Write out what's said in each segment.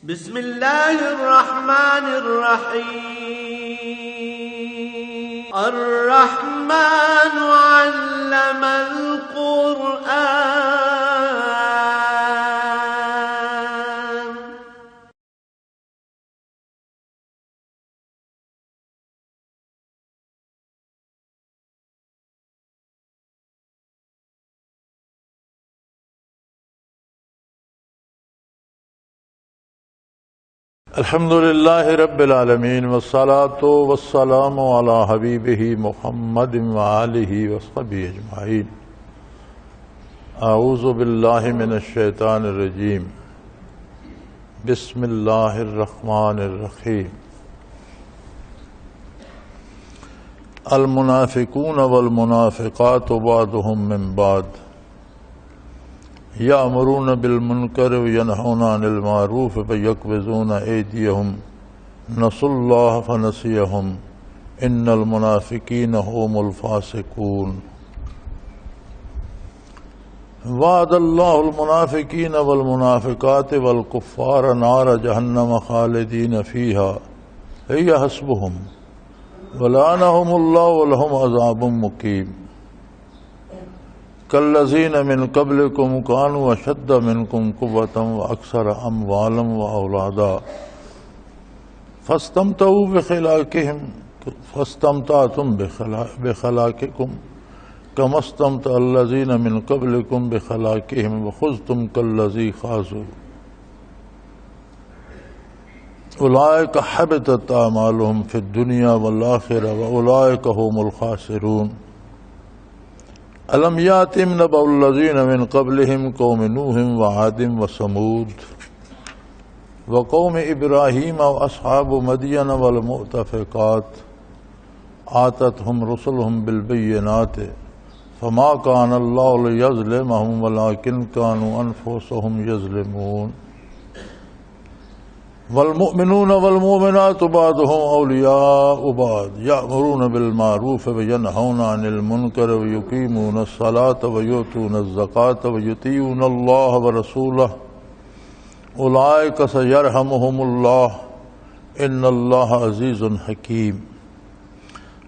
بسم اللہ الرحمن الرحیم الرحمن علم القرآن الحمد للہ رب العالمین والصلاة والسلام علی حبیبہ محمد وآلہ وصحبہ اجمعین. اعوذ باللہ من الشیطان الرجیم. بسم اللہ الرحمن الرحیم. المنافقون والمنافقات بعضهم من بعض یأمرون بالمنکر وینہون عن المعروف ویقبضون ایدیہم نسوا اللہ فنسیہم ان المنافقین هم الفاسقون. وعد اللہ المنافقین والمنافقات والکفار نار جہنم خالدین فیہا ہی حسبہم ولعنہم اللہ ولہم عذاب مقیم. کالذین من قبلکم کانوا اشد منکم قوۃ واکثر اموالا واولادا فاستمتعتم بخلاقکم کما استمتع الذین من قبلکم بخلاقہم وخذتم کالذی خاضوا اولئک حبطت اعمالهم فی الدنیا والآخرہ واولئک هم الخاسرون. الم یاتہم نبأ الذین من قبلہم قوم نوح وعاد وثمود وقوم ابراہیم واصحاب مدین والمؤتفقات آتتہم رسلہم بالبینات فما کان اللہ لیظلمہم ولکن کانوا انفسہم یظلمون. والمؤمنون والمؤمنات بعضهم اولیاء بعض یأمرون بالمعروف وینہون عن المنکر ویقیمون الصلاة ویؤتون الزکاة ویطیعون اللہ ورسولہ اولئک سیرحمہم اللہ ان اللہ عزیز حکیم.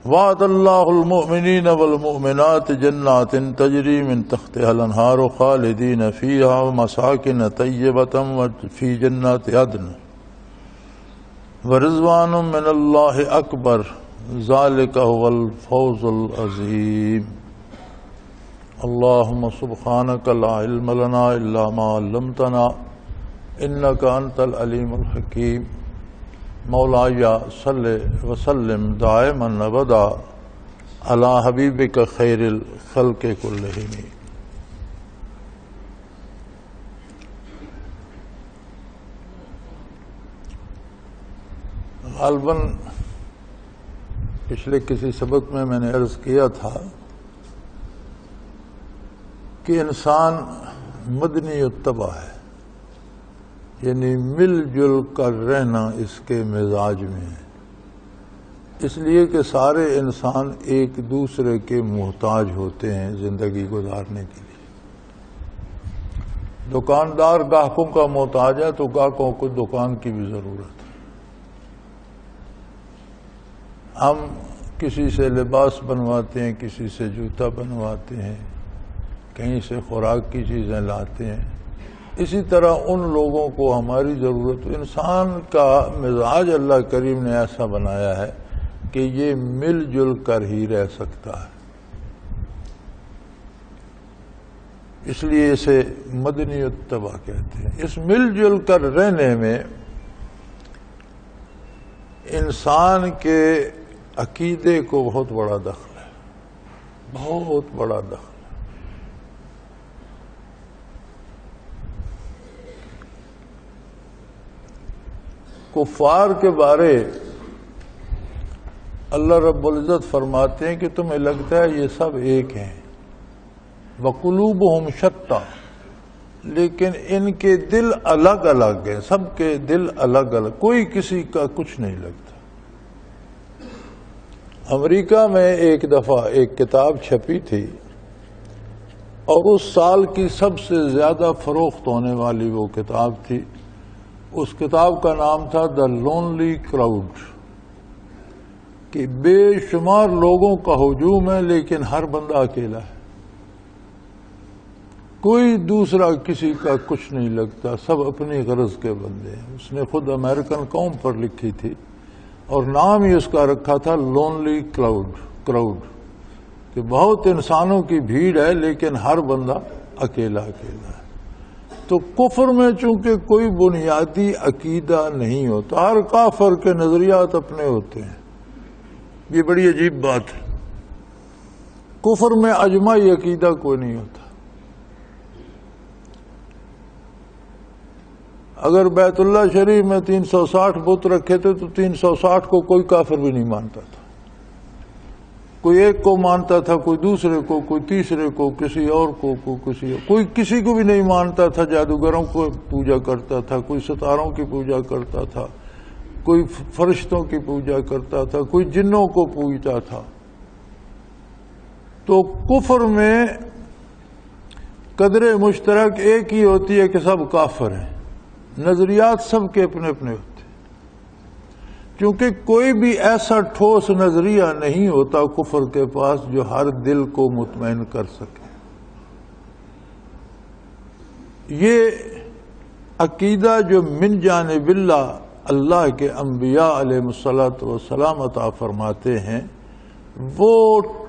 وعد اللہ المؤمنین والمؤمنات جنات تجری من تحتها الانہار خالدین فیہا ومساکن طیبۃ فی جنات عدن ورضوان من اللہ اکبر ذالک هو الفوز العظیم. اللہم سبحانک لا علم لنا الا ما علمتنا انک انت العلیم الحکیم. مولاي صل وسلم دائما ابدا علی حبیبک خیر الخلق کلہم. غالباً پچھلے کسی سبق میں نے عرض کیا تھا کہ انسان مدنی الطبع ہے، یعنی مل جل کر رہنا اس کے مزاج میں ہے، اس لیے کہ سارے انسان ایک دوسرے کے محتاج ہوتے ہیں زندگی گزارنے کے لیے. دکاندار گاہکوں کا محتاج ہے تو گاہکوں کو دکان کی بھی ضرورت ہے. ہم کسی سے لباس بنواتے ہیں، کسی سے جوتا بنواتے ہیں، کہیں سے خوراک کی چیزیں لاتے ہیں. اسی طرح ان لوگوں کو ہماری ضرورت. انسان کا مزاج اللہ کریم نے ایسا بنایا ہے کہ یہ مل جل کر ہی رہ سکتا ہے، اس لیے اسے مدنی الطبع کہتے ہیں. اس مل جل کر رہنے میں انسان کے عقیدے کو بہت بڑا دخل ہے، بہت بڑا دخل. کفار کے بارے اللہ رب العزت فرماتے ہیں کہ تمہیں لگتا ہے یہ سب ایک ہیں، وقلوبہم شتیٰ، لیکن ان کے دل الگ الگ ہیں، سب کے دل الگ الگ، کوئی کسی کا کچھ نہیں لگتا. امریکہ میں ایک دفعہ ایک کتاب چھپی تھی اور اس سال کی سب سے زیادہ فروخت ہونے والی وہ کتاب تھی اس کتاب کا نام تھا دا لونلی کراؤڈ، کہ بے شمار لوگوں کا ہجوم ہے لیکن ہر بندہ اکیلا ہے، کوئی دوسرا کسی کا کچھ نہیں لگتا، سب اپنی غرض کے بندے ہیں۔ اس نے خود امریکن قوم پر لکھی تھی اور نام ہی اس کا رکھا تھا لونلی کراؤڈ، کہ بہت انسانوں کی بھیڑ ہے لیکن ہر بندہ اکیلا ہے۔ تو کفر میں چونکہ کوئی بنیادی عقیدہ نہیں ہوتا، ہر کافر کے نظریات اپنے ہوتے ہیں، یہ بڑی عجیب بات ہے۔ کفر میں اجماعی عقیدہ کوئی نہیں ہوتا۔ اگر بیت اللہ شریف میں 360 بت رکھے تھے تو 360 کو کوئی کافر بھی نہیں مانتا تھا، کوئی ایک کو مانتا تھا، کوئی دوسرے کو، کوئی تیسرے کو، کسی اور کو، کوئی کسی کو بھی نہیں مانتا تھا۔ جادوگروں کو پوجا کرتا تھا، کوئی ستاروں کی پوجا کرتا تھا، کوئی فرشتوں کی پوجا کرتا تھا، کوئی جنوں کو پوجتا تھا۔ تو کفر میں قدر مشترک ایک ہی ہوتی ہے کہ سب کافر ہیں، نظریات سب کے اپنے اپنے ہوتے ہیں، کیونکہ کوئی بھی ایسا ٹھوس نظریہ نہیں ہوتا کفر کے پاس جو ہر دل کو مطمئن کر سکے۔ یہ عقیدہ جو من جانب اللہ کے انبیاء علیہ الصلاۃ والسلام عطا فرماتے ہیں وہ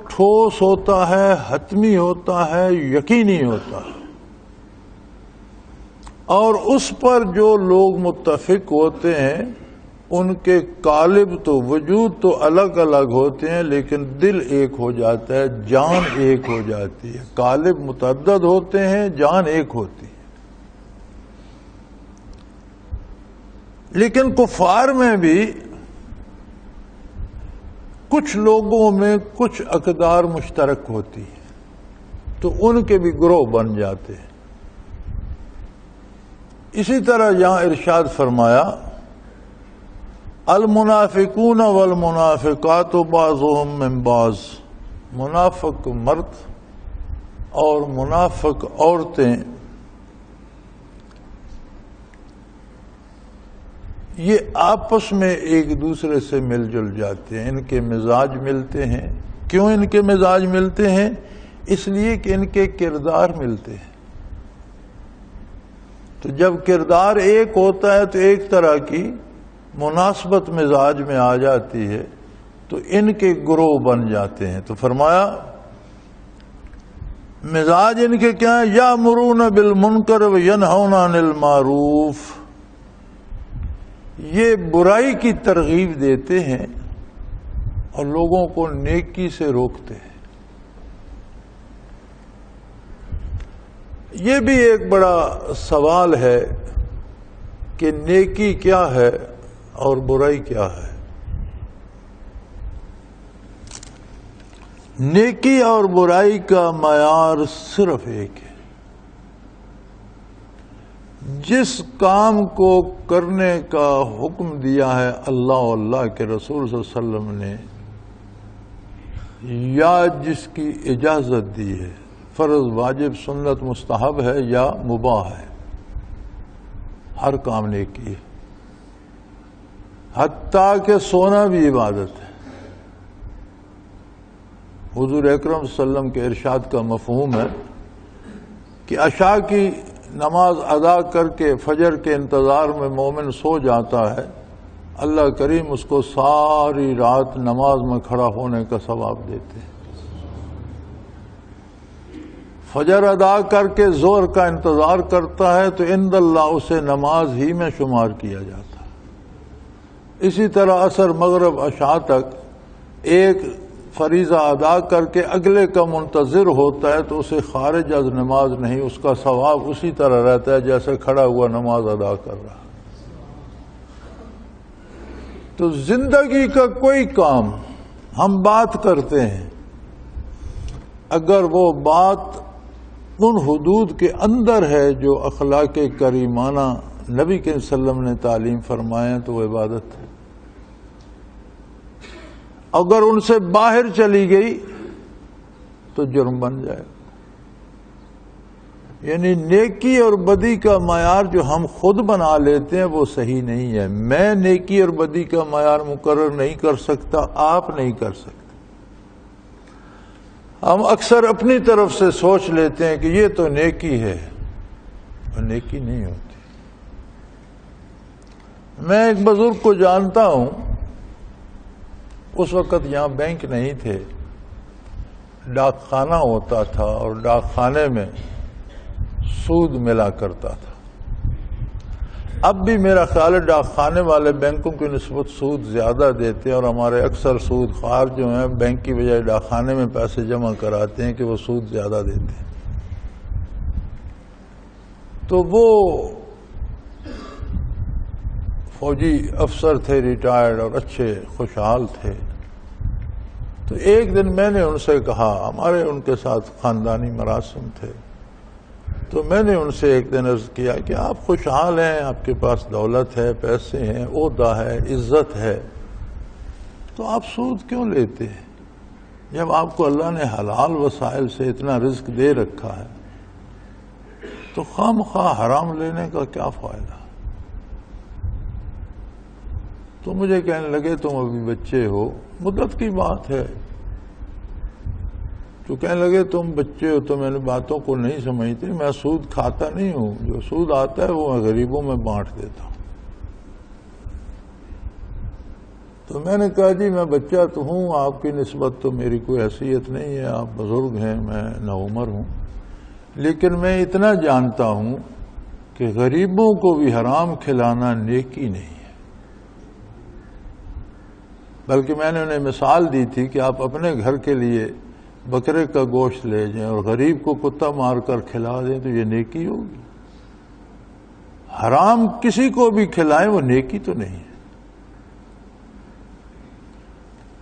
ٹھوس ہوتا ہے، حتمی ہوتا ہے، یقینی ہوتا ہے، اور اس پر جو لوگ متفق ہوتے ہیں ان کے قالب تو وجود تو الگ الگ ہوتے ہیں لیکن دل ایک ہو جاتا ہے، جان ایک ہو جاتی ہے۔ قالب متعدد ہوتے ہیں، جان ایک ہوتی ہے۔ لیکن کفار میں بھی کچھ لوگوں میں کچھ اقدار مشترک ہوتی ہے تو ان کے بھی گروہ بن جاتے ہیں۔ اسی طرح یہاں ارشاد فرمایا المنافقون والمنافقات بعضهم من بعض، منافق مرد اور منافق عورتیں یہ آپس میں ایک دوسرے سے مل جل جاتے ہیں، ان کے مزاج ملتے ہیں۔ کیوں ان کے مزاج ملتے ہیں؟ اس لیے کہ ان کے کردار ملتے ہیں۔ تو جب کردار ایک ہوتا ہے تو ایک طرح کی مناسبت مزاج میں آ جاتی ہے تو ان کے گروہ بن جاتے ہیں۔ تو فرمایا مزاج ان کے کیا ہیں؟ یامرون بالمنکر وینہون عن المعروف، یہ برائی کی ترغیب دیتے ہیں اور لوگوں کو نیکی سے روکتے ہیں۔ یہ بھی ایک بڑا سوال ہے کہ نیکی کیا ہے اور برائی کیا ہے۔ نیکی اور برائی کا معیار صرف ایک ہے۔ جس کام کو کرنے کا حکم دیا ہے اللہ اور اللہ کے رسول صلی اللہ علیہ وسلم نے، یا جس کی اجازت دی ہے، فرض، واجب، سنت، مستحب ہے یا مباح ہے، ہر کام نیکی ہے، حتیٰ کہ سونا بھی عبادت ہے۔ حضور اکرم صلی اللہ علیہ وسلم کے ارشاد کا مفہوم ہے کہ عشاء کی نماز ادا کر کے فجر کے انتظار میں مومن سو جاتا ہے، اللہ کریم اس کو ساری رات نماز میں کھڑا ہونے کا ثواب دیتے ہیں۔ فجر ادا کر کے ظہر کا انتظار کرتا ہے تو عند اللہ اسے نماز ہی میں شمار کیا جاتا ہے۔ اسی طرح عصر، مغرب، عشاء تک ایک فریضہ ادا کر کے اگلے کا منتظر ہوتا ہے تو اسے خارج از نماز نہیں، اس کا ثواب اسی طرح رہتا ہے جیسے کھڑا ہوا نماز ادا کر رہا۔ تو زندگی کا کوئی کام ہم بات کرتے ہیں، اگر وہ بات ان حدود کے اندر ہے جو اخلاق کریمانہ نبی کے صلی اللہ علیہ وسلم نے تعلیم فرمائے تو وہ عبادت ہے۔ اگر ان سے باہر چلی گئی تو جرم بن جائے گا۔ یعنی نیکی اور بدی کا معیار جو ہم خود بنا لیتے ہیں وہ صحیح نہیں ہے. میں نیکی اور بدی کا معیار مقرر نہیں کر سکتا، آپ نہیں کر سکتے. ہم اکثر اپنی طرف سے سوچ لیتے ہیں کہ یہ تو نیکی ہے، اور نیکی نہیں ہوتی. میں ایک بزرگ کو جانتا ہوں، اس وقت یہاں بینک نہیں تھے، ڈاک خانہ ہوتا تھا اور ڈاک خانے میں سود ملا کرتا تھا. اب بھی میرا خیال ہے ڈاک خانے والے بینکوں کی نسبت سود زیادہ دیتے ہیں، اور ہمارے اکثر سود خوار جو ہیں بینک کی بجائے ڈاک خانے میں پیسے جمع کراتے ہیں کہ وہ سود زیادہ دیتے ہیں. تو وہ فوجی افسر تھے، ریٹائرڈ، اور اچھے خوشحال تھے. تو ایک دن میں نے ان سے کہا، ہمارے ان کے ساتھ خاندانی مراسم تھے، تو میں نے ان سے ایک دن عرض کیا کہ آپ خوشحال ہیں، آپ کے پاس دولت ہے، پیسے ہیں، عہدہ ہے، عزت ہے، تو آپ سود کیوں لیتے ہیں جب آپ کو اللہ نے حلال وسائل سے اتنا رزق دے رکھا ہے؟ تو خواہ مخواہ حرام لینے کا کیا فائدہ؟ تو مجھے کہنے لگے تم ابھی بچے ہو، مدت کی بات ہے. تو کہنے لگے تم بچے ہو تو میں نے باتوں کو نہیں سمجھتے، میں سود کھاتا نہیں ہوں، جو سود آتا ہے وہ میں غریبوں میں بانٹ دیتا ہوں. تو میں نے کہا جی میں بچہ تو ہوں، آپ کی نسبت تو میری کوئی حیثیت نہیں ہے، آپ بزرگ ہیں، میں نوعمر ہوں، لیکن میں اتنا جانتا ہوں کہ غریبوں کو بھی حرام کھلانا نیکی نہیں ہے. بلکہ میں نے انہیں مثال دی تھی کہ آپ اپنے گھر کے لیے بکرے کا گوشت لے جائیں اور غریب کو کتا مار کر کھلا دیں تو یہ نیکی ہوگی. حرام کسی کو بھی کھلائیں وہ نیکی تو نہیں ہے.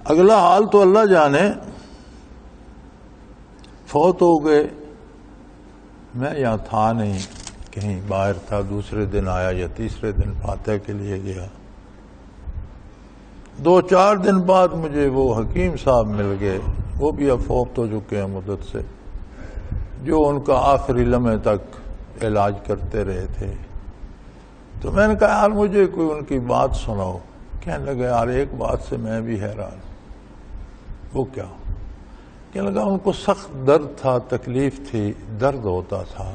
اگلا حال تو اللہ جانے. فوت ہو گئے، میں یہاں تھا نہیں، کہیں باہر تھا، دوسرے دن آیا یا تیسرے دن فاتح کے لیے گیا. 2-4 دن بعد مجھے وہ حکیم صاحب مل گئے، وہ بھی اب فوت ہو چکے ہیں مدت سے، جو ان کا آخری لمحے تک علاج کرتے رہے تھے. تو میں نے کہا یار مجھے کوئی ان کی بات سناؤ. کہنے لگا یار ایک بات سے میں بھی حیران. وہ کیا؟ کہنے لگا ان کو سخت درد تھا، تکلیف تھی، درد ہوتا تھا،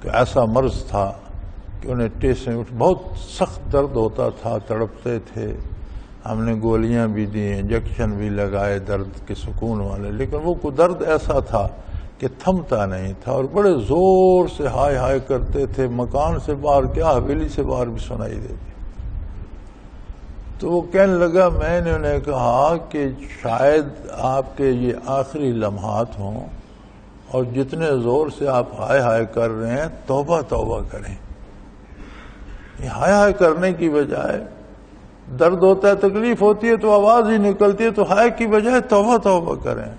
کہ ایسا مرض تھا کہ انہیں ٹیسیں بہت سخت درد ہوتا تھا، تڑپتے تھے. ہم نے گولیاں بھی دی، انجیکشن بھی لگائے درد کے سکون والے، لیکن وہ کو درد ایسا تھا کہ تھمتا نہیں تھا، اور بڑے زور سے ہائے ہائے کرتے تھے. مکان سے باہر کیا حویلی سے باہر بھی سنائی دیتی. تو وہ کہنے لگا، میں نے انہیں کہا کہ شاید آپ کے یہ آخری لمحات ہوں، اور جتنے زور سے آپ ہائے ہائے کر رہے ہیں توبہ توبہ کریں. یہ ہائے ہائے کرنے کی بجائے، درد ہوتا ہے، تکلیف ہوتی ہے تو آواز ہی نکلتی ہے، تو ہائے کی بجائے توبہ توبہ کریں.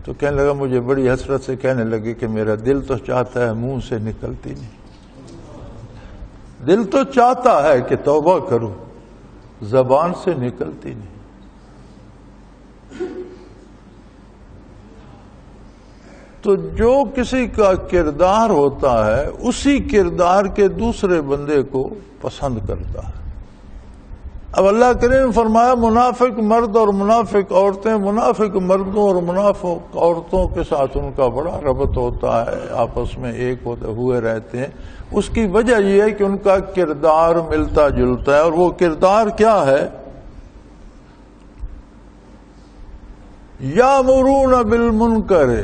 تو کہنے لگا، مجھے بڑی حسرت سے کہنے لگے کہ میرا دل تو چاہتا ہے، منہ سے نکلتی نہیں. دل تو چاہتا ہے کہ توبہ کروں، زبان سے نکلتی نہیں. تو جو کسی کا کردار ہوتا ہے اسی کردار کے دوسرے بندے کو پسند کرتا ہے. اب اللہ کریم نے فرمایا منافق مرد اور منافق عورتیں، منافق مردوں اور منافق عورتوں کے ساتھ ان کا بڑا ربط ہوتا ہے، آپس میں ایک ہوئے رہتے ہیں. اس کی وجہ یہ ہے کہ ان کا کردار ملتا جلتا ہے. اور وہ کردار کیا ہے؟ یامرون بالمنکر،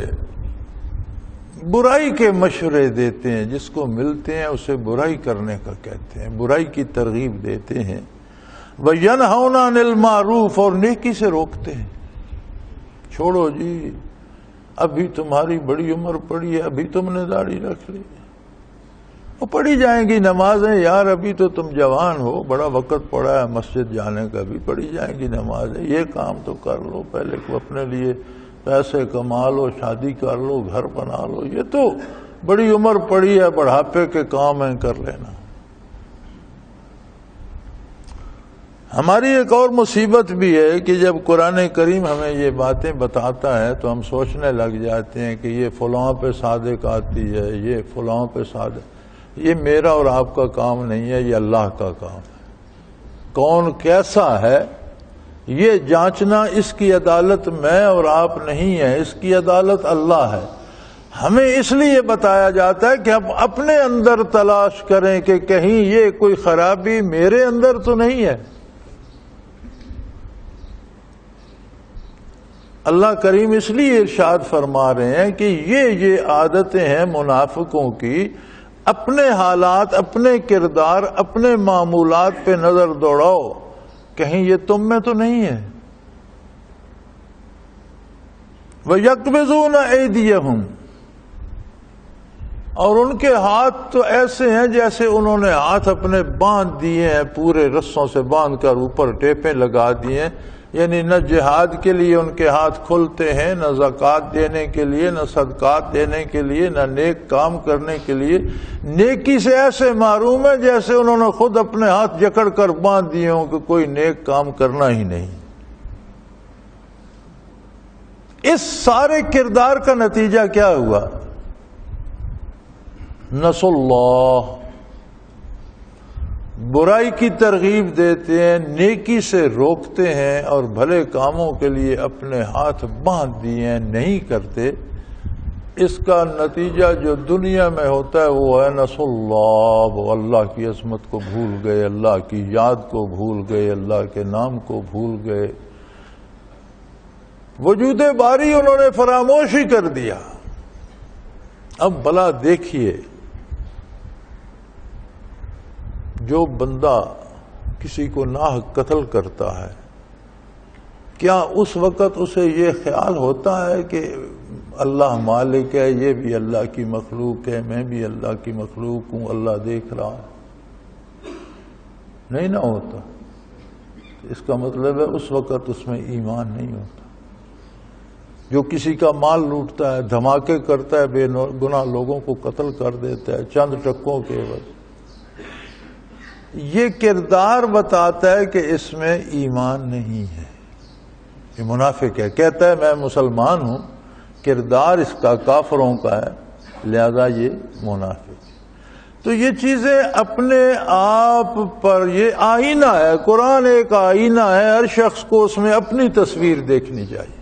برائی کے مشورے دیتے ہیں، جس کو ملتے ہیں اسے برائی کرنے کا کہتے ہیں، برائی کی ترغیب دیتے ہیں. وَيَنْهَوْنَ عَنِ الْمَعْرُوفِ، اور نیکی سے روکتے ہیں. چھوڑو جی، ابھی تمہاری بڑی عمر پڑی ہے، ابھی تم نے داڑھی رکھ لی، وہ پڑھی جائیں گی نمازیں یار، ابھی تو تم جوان ہو، بڑا وقت پڑا ہے مسجد جانے کا، بھی پڑھی جائیں گی نمازیں. یہ کام تو کر لو پہلے، کو اپنے لیے پیسے کما لو، شادی کر لو، گھر بنا لو، یہ تو بڑی عمر پڑی ہے، بڑھاپے کے کام ہیں، کر لینا. ہماری ایک اور مصیبت بھی ہے کہ جب قرآن کریم ہمیں یہ باتیں بتاتا ہے تو ہم سوچنے لگ جاتے ہیں کہ یہ فلاں پہ صادق آتی ہے، یہ فلاں پہ صادق، یہ میرا اور آپ کا کام نہیں ہے، یہ اللہ کا کام ہے۔ کون کیسا ہے یہ جانچنا اس کی عدالت میں اور آپ نہیں ہے، اس کی عدالت اللہ ہے۔ ہمیں اس لیے بتایا جاتا ہے کہ ہم اپنے اندر تلاش کریں کہ کہیں یہ کوئی خرابی میرے اندر تو نہیں ہے۔ اللہ کریم اس لیے ارشاد فرما رہے ہیں کہ یہ عادتیں ہیں منافقوں کی، اپنے حالات، اپنے کردار، اپنے معمولات پہ نظر دوڑاؤ، کہیں یہ تم میں تو نہیں ہے۔ وَيَقْبِضُونَ أَيْدِيَهُمْ، اور ان کے ہاتھ تو ایسے ہیں جیسے انہوں نے ہاتھ اپنے باندھ دیے ہیں، پورے رسوں سے باندھ کر اوپر ٹیپیں لگا دیے ہیں، یعنی نہ جہاد کے لیے ان کے ہاتھ کھلتے ہیں، نہ زکوٰۃ دینے کے لیے، نہ صدقات دینے کے لیے، نہ نیک کام کرنے کے لیے۔ نیکی سے ایسے محروم ہیں جیسے انہوں نے خود اپنے ہاتھ جکڑ کر باندھ دیے ہوں کہ کوئی نیک کام کرنا ہی نہیں۔ اس سارے کردار کا نتیجہ کیا ہوا؟ نسوا اللہ، برائی کی ترغیب دیتے ہیں، نیکی سے روکتے ہیں، اور بھلے کاموں کے لیے اپنے ہاتھ باندھ دیے ہیں، نہیں کرتے۔ اس کا نتیجہ جو دنیا میں ہوتا ہے وہ ہے نسوا اللہ، وہ اللہ کی عظمت کو بھول گئے، اللہ کی یاد کو بھول گئے، اللہ کے نام کو بھول گئے، وجود باری انہوں نے فراموش ہی کر دیا۔ اب بلا دیکھیے، جو بندہ کسی کو ناحق قتل کرتا ہے، کیا اس وقت اسے یہ خیال ہوتا ہے کہ اللہ مالک ہے، یہ بھی اللہ کی مخلوق ہے، میں بھی اللہ کی مخلوق ہوں، اللہ دیکھ رہا ہے؟ نہیں نہ ہوتا۔ اس کا مطلب ہے اس وقت اس میں ایمان نہیں ہوتا۔ جو کسی کا مال لوٹتا ہے، دھماکے کرتا ہے، بے گناہ لوگوں کو قتل کر دیتا ہے چند ٹکوں کے عوض، یہ کردار بتاتا ہے کہ اس میں ایمان نہیں ہے، یہ منافق ہے۔ کہتا ہے میں مسلمان ہوں، کردار اس کا کافروں کا ہے، لہذا یہ منافق ہے۔ تو یہ چیزیں اپنے آپ پر، یہ آئینہ ہے، قرآن ایک آئینہ ہے، ہر شخص کو اس میں اپنی تصویر دیکھنی چاہیے۔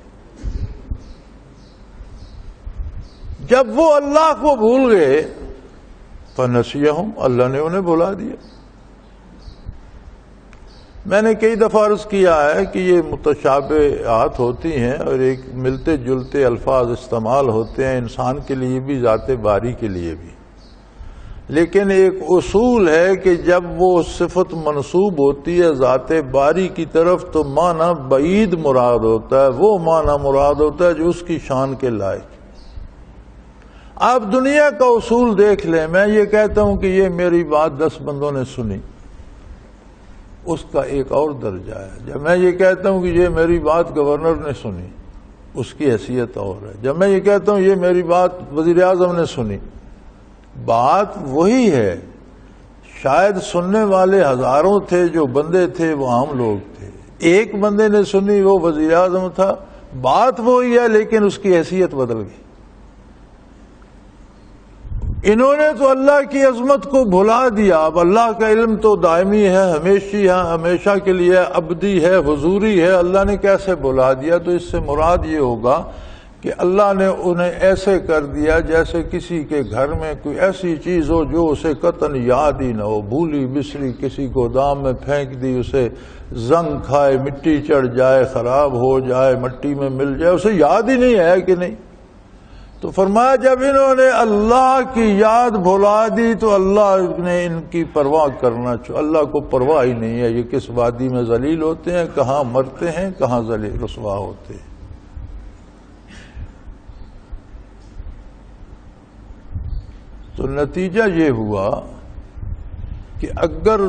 جب وہ اللہ کو بھول گئے فنسیہم، اللہ نے انہیں بھلا دیا۔ میں نے کئی دفعہ عرض کیا ہے کہ یہ متشابہات ہوتی ہیں اور ایک ملتے جلتے الفاظ استعمال ہوتے ہیں، انسان کے لیے بھی، ذات باری کے لیے بھی، لیکن ایک اصول ہے کہ جب وہ صفت منسوب ہوتی ہے ذات باری کی طرف تو معنی بعید مراد ہوتا ہے، وہ معنی مراد ہوتا ہے جو اس کی شان کے لائق۔ آپ دنیا کا اصول دیکھ لیں، میں یہ کہتا ہوں کہ یہ میری بات 10 بندوں نے سنی، اس کا ایک اور درجہ ہے۔ جب میں یہ کہتا ہوں کہ یہ میری بات گورنر نے سنی، اس کی حیثیت اور ہے۔ جب میں یہ کہتا ہوں یہ میری بات وزیر اعظم نے سنی، بات وہی ہے، شاید سننے والے ہزاروں تھے، جو بندے تھے وہ عام لوگ تھے، ایک بندے نے سنی، وہ وزیر اعظم تھا، بات وہی ہے لیکن اس کی حیثیت بدل گئی۔ انہوں نے تو اللہ کی عظمت کو بھلا دیا۔ اب اللہ کا علم تو دائمی ہے، ہمیشی ہے، ہمیشہ کے لیے ابدی ہے، حضوری ہے، اللہ نے کیسے بھلا دیا؟ تو اس سے مراد یہ ہوگا کہ اللہ نے انہیں ایسے کر دیا جیسے کسی کے گھر میں کوئی ایسی چیز ہو جو اسے قطعاً یاد ہی نہ ہو، بھولی بسری کسی گودام میں پھینک دی، اسے زنگ کھائے، مٹی چڑھ جائے، خراب ہو جائے، مٹی میں مل جائے، اسے یاد ہی نہیں ہے کہ نہیں۔ تو فرمایا جب انہوں نے اللہ کی یاد بھلا دی تو اللہ نے ان کی پرواہ کرنا اللہ کو پرواہ ہی نہیں ہے، یہ کس وادی میں ذلیل ہوتے ہیں، کہاں مرتے ہیں، کہاں ذلیل رسوا ہوتے ہیں۔ تو نتیجہ یہ ہوا کہ اگر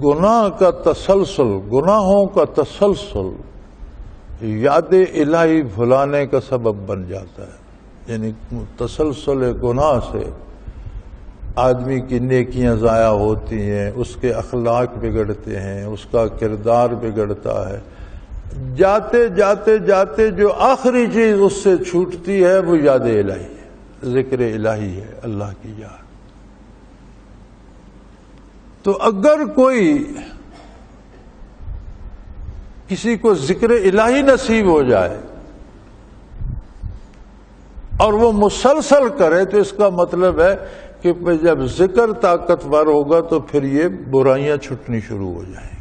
گناہ کا تسلسل، گناہوں کا تسلسل یاد الہی بھلانے کا سبب بن جاتا ہے، یعنی تسلسل گناہ سے آدمی کی نیکیاں ضائع ہوتی ہیں، اس کے اخلاق بگڑتے ہیں، اس کا کردار بگڑتا ہے، جاتے جاتے جاتے جو آخری چیز اس سے چھوٹتی ہے وہ یاد الہی ہے، ذکر الہی ہے، اللہ کی یاد۔ تو اگر کوئی کسی کو ذکر الہی نصیب ہو جائے اور وہ مسلسل کرے تو اس کا مطلب ہے کہ جب ذکر طاقتور ہوگا تو پھر یہ برائیاں چھٹنی شروع ہو جائیں گی۔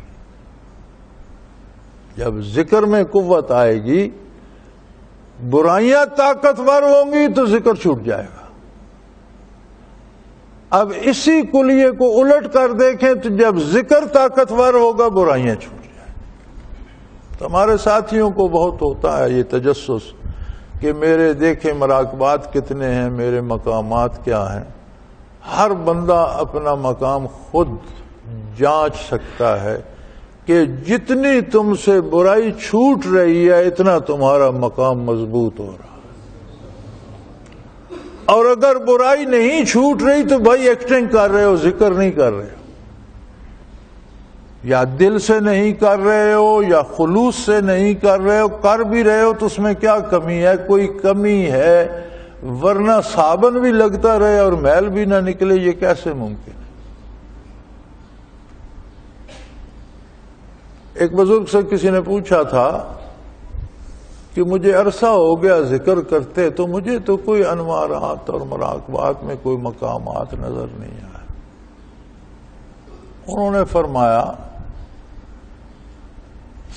جب ذکر میں قوت آئے گی، برائیاں طاقتور ہوں گی تو ذکر چھوٹ جائے گا۔ اب اسی کلیے کو الٹ کر دیکھیں تو جب ذکر طاقتور ہوگا برائیاں چھوٹ جائیں گی۔ تو ہمارے ساتھیوں کو بہت ہوتا ہے یہ تجسس کہ میرے دیکھیں مراقبات کتنے ہیں، میرے مقامات کیا ہیں۔ ہر بندہ اپنا مقام خود جانچ سکتا ہے کہ جتنی تم سے برائی چھوٹ رہی ہے اتنا تمہارا مقام مضبوط ہو رہا، اور اگر برائی نہیں چھوٹ رہی تو بھائی ایکٹنگ کر رہے ہو، ذکر نہیں کر رہے ہو، یا دل سے نہیں کر رہے ہو یا خلوص سے نہیں کر رہے ہو، کر بھی رہے ہو تو اس میں کیا کمی ہے؟ کوئی کمی ہے، ورنہ صابن بھی لگتا رہے اور میل بھی نہ نکلے، یہ کیسے ممکن ہے؟ ایک بزرگ سے کسی نے پوچھا تھا کہ مجھے عرصہ ہو گیا ذکر کرتے تو مجھے تو کوئی انوارات اور مراقبات میں کوئی مقامات نظر نہیں آئے۔ انہوں نے فرمایا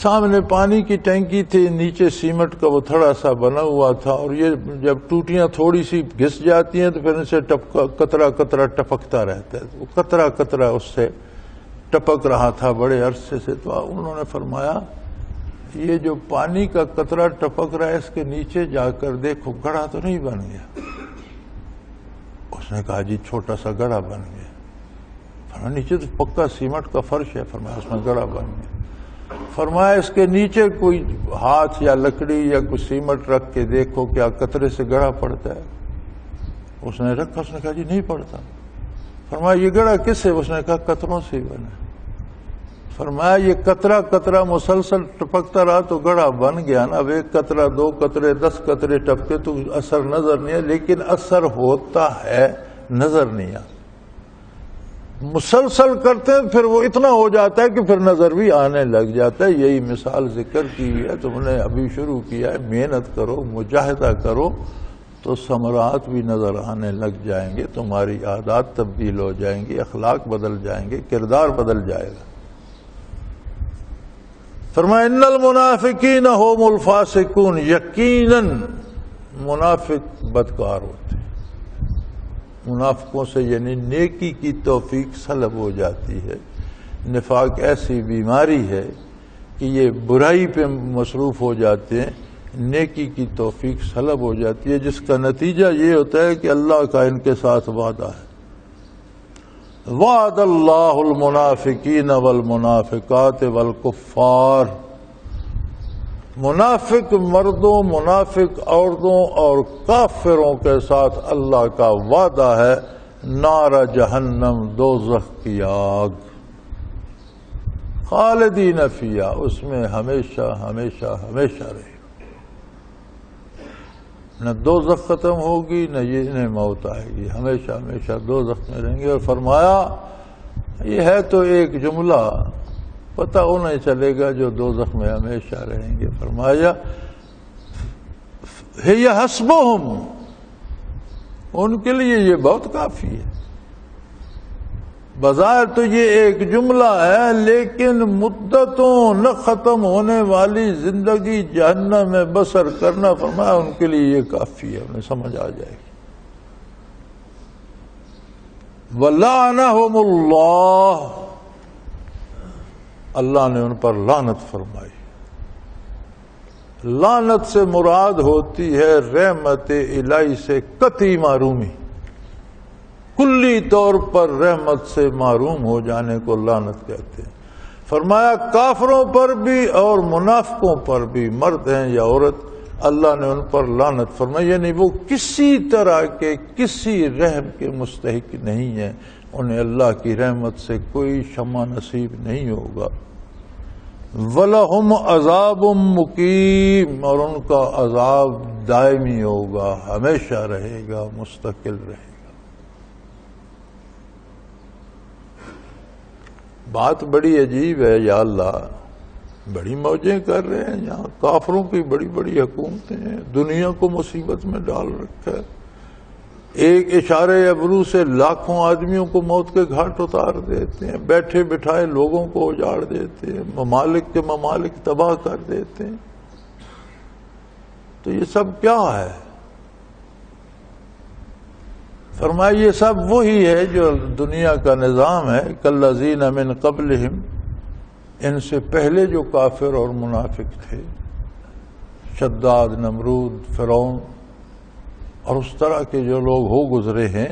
سامنے پانی کی ٹینکی تھی، نیچے سیمنٹ کا وہ تھڑا سا بنا ہوا تھا، اور یہ جب ٹوٹیاں تھوڑی سی گھس جاتی ہیں تو پھر ان سے قطرہ قطرہ ٹپکتا رہتا ہے، وہ قطرہ قطرہ اس سے ٹپک رہا تھا بڑے عرصے سے۔ تو انہوں نے فرمایا یہ جو پانی کا قطرہ ٹپک رہا ہے اس کے نیچے جا کر دیکھو گڑھا تو نہیں بن گیا؟ اس نے کہا جی چھوٹا سا گڑھا بن گیا۔ فرمایا نیچے تو پکا سیمنٹ کا فرش ہے، فرمایا اس میں گڑھا بن گیا۔ فرمایا اس کے نیچے کوئی ہاتھ یا لکڑی یا کوئی سیمنٹ رکھ کے دیکھو کیا قطرے سے گڑھا پڑتا ہے؟ اس نے رکھا، اس نے کہا جی نہیں پڑتا۔ فرمایا یہ گڑھا کس سے؟ اس نے کہا قطروں سے بنا۔ فرمایا یہ قطرہ قطرہ مسلسل ٹپکتا رہا تو گڑھا بن گیا نا۔ اب ایک قطرہ، 2 قطرے، 10 قطرے ٹپکے تو اثر نظر نہیں ہے، لیکن اثر ہوتا ہے، نظر نہیں آتا۔ مسلسل کرتے ہیں پھر وہ اتنا ہو جاتا ہے کہ پھر نظر بھی آنے لگ جاتا ہے۔ یہی مثال ذکر کی ہے، تم نے ابھی شروع کیا ہے، محنت کرو، مجاہدہ کرو تو ثمرات بھی نظر آنے لگ جائیں گے، تمہاری عادات تبدیل ہو جائیں گی، اخلاق بدل جائیں گے، کردار بدل جائے گا۔ فرمایا ان المنافقین هم الفاسقون، یقیناً منافق بدکار ہوتے ہیں۔ منافقوں سے یعنی نیکی کی توفیق سلب ہو جاتی ہے۔ نفاق ایسی بیماری ہے کہ یہ برائی پہ مصروف ہو جاتے ہیں، نیکی کی توفیق سلب ہو جاتی ہے، جس کا نتیجہ یہ ہوتا ہے کہ اللہ کا ان کے ساتھ وعدہ ہے۔ وعد اللہ المنافقین والمنافقات والکفار، منافق مردوں، منافق عورتوں اور کافروں کے ساتھ اللہ کا وعدہ ہے نار جہنم، دوزخ کی آگ، خالدین فیہا، اس میں ہمیشہ ہمیشہ ہمیشہ رہے، نہ دوزخ ختم ہوگی نہ یہ انہیں موت آئے گی، ہمیشہ ہمیشہ دوزخ میں رہیں گے۔ اور فرمایا یہ ہے تو ایک جملہ، پتہ انہیں چلے گا جو دوزخ میں ہمیشہ رہیں گے۔ فرمایا ہی حسبہم، ان کے لیے یہ بہت کافی ہے۔ بظاہر تو یہ ایک جملہ ہے، لیکن مدتوں نہ ختم ہونے والی زندگی جہنم میں بسر کرنا، فرمایا ان کے لیے یہ کافی ہے، انہیں سمجھ آ جائے گی۔ وَلَعَنَهُمُ اللَّهُ، اللہ نے ان پر لعنت فرمائی۔ لعنت سے مراد ہوتی ہے رحمت الہی سے قطعی معرومی، کلی طور پر رحمت سے معروم ہو جانے کو لعنت کہتے ہیں۔ فرمایا کافروں پر بھی اور منافقوں پر بھی، مرد ہیں یا عورت، اللہ نے ان پر لعنت فرمائی، یعنی وہ کسی طرح کے کسی رحم کے مستحق نہیں ہیں، انہیں اللہ کی رحمت سے کوئی شمع نصیب نہیں ہوگا۔ وَلَهُمْ عَذَابٌ مُقِيمٌ، اور ان کا عذاب دائمی ہوگا، ہمیشہ رہے گا، مستقل رہے گا۔ بات بڑی عجیب ہے، یا اللہ بڑی موجیں کر رہے ہیں، یہاں کافروں کی بڑی بڑی حکومتیں ہیں، دنیا کو مصیبت میں ڈال رکھا ہے، ایک اشارے ابرو سے لاکھوں آدمیوں کو موت کے گھاٹ اتار دیتے ہیں، بیٹھے بٹھائے لوگوں کو اجاڑ دیتے ہیں، ممالک کے ممالک تباہ کر دیتے ہیں، تو یہ سب کیا ہے؟ فرمایا یہ سب وہی ہے جو دنیا کا نظام ہے، کالذین من قبلہم، ان سے پہلے جو کافر اور منافق تھے، شداد، نمرود، فرعون اور اس طرح کے جو لوگ ہو گزرے ہیں،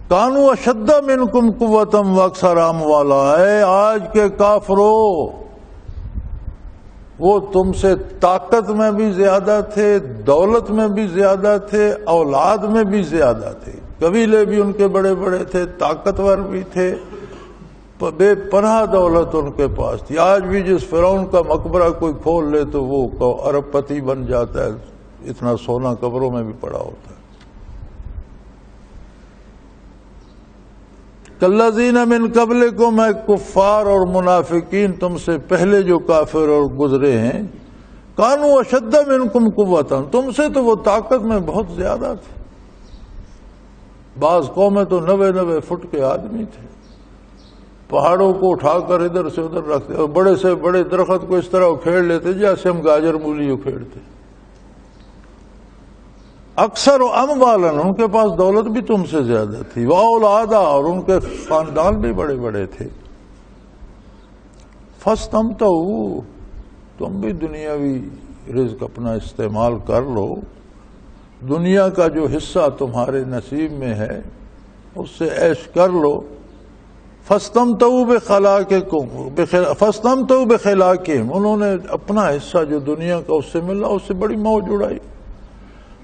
کانوا اشد منکم قوۃ واکثر اموالا، اے آج کے کافرو، وہ تم سے طاقت میں بھی زیادہ تھے، دولت میں بھی زیادہ تھے، اولاد میں بھی زیادہ تھے، قبیلے بھی ان کے بڑے بڑے تھے، طاقتور بھی تھے، بے پناہ دولت ان کے پاس تھی۔ آج بھی جس فرعون کا مقبرہ کوئی کھول لے تو وہ ارب پتی بن جاتا ہے، اتنا سونا قبروں میں بھی پڑا ہوتا ہے۔ کالذین من قبلکم، اے کفار اور منافقین تم سے پہلے جو کافر اور گزرے ہیں، کانوا اشد منکم قوۃ، تم سے تو وہ طاقت میں بہت زیادہ تھے، بعض قومیں تو 90 فٹ کے آدمی تھے، پہاڑوں کو اٹھا کر ادھر سے ادھر رکھتے اور بڑے سے بڑے درخت کو اس طرح اکھیڑ لیتے جیسے ہم گاجر مولی اکھیڑتے۔ اکثر اموالا، ان کے پاس دولت بھی تم سے زیادہ تھی، واولادا، اور ان کے خاندان بھی بڑے بڑے تھے۔ فاستمتعوا، تم بھی دنیاوی رزق اپنا استعمال کر لو، دنیا کا جو حصہ تمہارے نصیب میں ہے اس سے عیش کر لو۔ فاستمتعوا بخلاقہم، انہوں نے اپنا حصہ جو دنیا کا اس سے ملا اس سے بڑی موج اڑائی۔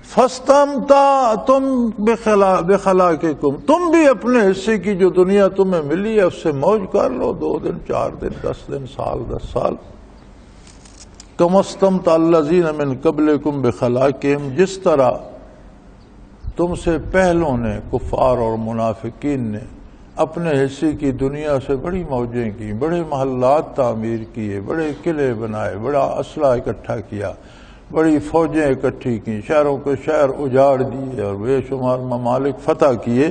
فاستمتعتم بخلاقکم، تم بھی اپنے حصے کی جو دنیا تمہیں ملی ہے اس سے موج کر لو، 2 دن 4 دن 10 دن سال 10 سال۔ کما استمتع الذین من قبلکم بخلاقہم، جس طرح تم سے پہلوں نے، کفار اور منافقین نے، اپنے حصے کی دنیا سے بڑی موجیں کی، بڑے محلات تعمیر کیے، بڑے قلعے بنائے، بڑا اسلحہ اکٹھا کیا، بڑی فوجیں اکٹھی کی، شہروں کے شہر اجاڑ دیے اور بے شمار ممالک فتح کیے۔